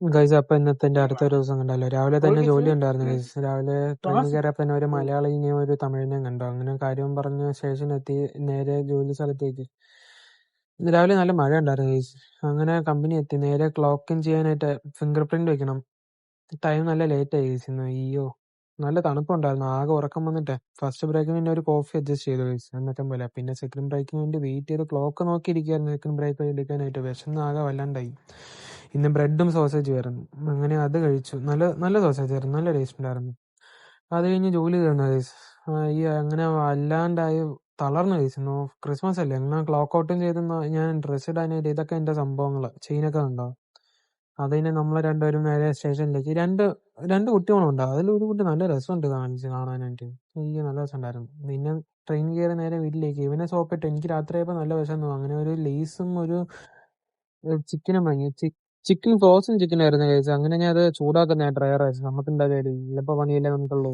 Guys അപ്പൊ ഇന്നത്തെ എന്റെ അടുത്തൊരു ദിവസം കണ്ടല്ലോ. രാവിലെ തന്നെ ജോലി ഉണ്ടായിരുന്നു ഗൈസ്. രാവിലെ ട്രെയിനിൽ കയറിയപ്പോ തന്നെ ഒരു മലയാളിനെയും ഒരു തമിഴിനെയും കണ്ടു. അങ്ങനെ കാര്യം പറഞ്ഞ് സ്റ്റേഷനെത്തി നേരെ ജോലി സ്ഥലത്തേക്ക്. ഇന്ന് രാവിലെ നല്ല മഴ ഉണ്ടായിരുന്നു ഗൈസ്. അങ്ങനെ കമ്പനി എത്തി. നേരെ ക്ലോക്ക് ഇൻ ചെയ്യാനായിട്ട് ഫിംഗർ പ്രിന്റ് വെക്കണം. ടൈം നല്ല ലേറ്റ് ആയി ഗൈസ് ഇന്ന്. അയ്യോ, നല്ല തണുപ്പുണ്ടായിരുന്നു. ആകെ ഉറക്കം വന്നിട്ട് ഫസ്റ്റ് ബ്രേക്കിന് പിന്നെ ഒരു കോഫി അഡ്ജസ്റ്റ് ചെയ്തു ഗൈസ് എന്നത്തെ പോലെ. പിന്നെ സെക്കൻഡ് ബ്രേക്കിന് വേണ്ടി വെയിറ്റ് ചെയ്ത് ക്ലോക്ക് നോക്കിയിരിക്കുകയായിരുന്നു സെക്കൻഡ് ബ്രേക്ക് എടുക്കാനായിട്ട്. വിശന്ന് ആകെ വല്ലാണ്ടായി. ഇന്ന് ബ്രെഡും സോസേജ് ആയിരുന്നു. അങ്ങനെ അത് കഴിച്ചു. നല്ല നല്ല സോസേജ് ആയിരുന്നു, നല്ല ടേസ്റ്റ് ഉണ്ടായിരുന്നു. അത് കഴിഞ്ഞ് ജോലി തീർന്നു ഗൈസ്. ഈ അങ്ങനെ വല്ലാണ്ടായി തളർന്നു ഗൈസ്. ക്രിസ്മസ് അല്ലേ, അങ്ങനെ ക്ലോക്ക് ഔട്ടും ചെയ്ത് ഞാൻ ഡ്രസ്സ് ഇടാനായിട്ട്. ഇതൊക്കെ എന്റെ സംഭവങ്ങള് ചെയിനൊക്കെ ഉണ്ടോ. അത് കഴിഞ്ഞ് നമ്മള് രണ്ടുപേരും നേരെ സ്റ്റേഷനിലേക്ക്. രണ്ട് രണ്ട് കുട്ടികളുണ്ടോ, അതിലൊരു കുട്ടി നല്ല രസമുണ്ട് കാണാനായിട്ട്. എനിക്ക് നല്ല രസമുണ്ടായിരുന്നു. പിന്നെ ട്രെയിൻ കയറി നേരെ വീട്ടിലേക്ക്. ഇവനെ സോപ്പിട്ട് എനിക്ക് രാത്രിയായപ്പോ നല്ല വിശന്നു. അങ്ങനെ ഒരു ലേസും ഒരു ചിക്കനും വാങ്ങി. ചിക്കൻ ഫ്രോസൺ ചിക്കൻ ആയിരുന്നു കഴിച്ചത്. അങ്ങനെ ഞാൻ അത് ചൂടാക്കുന്ന ഡ്രയർ ആയിരുന്നു. നമുക്ക് എന്തായാലും ഇല്ലപ്പോ പണിയല്ലേ നമുക്കുള്ളൂ.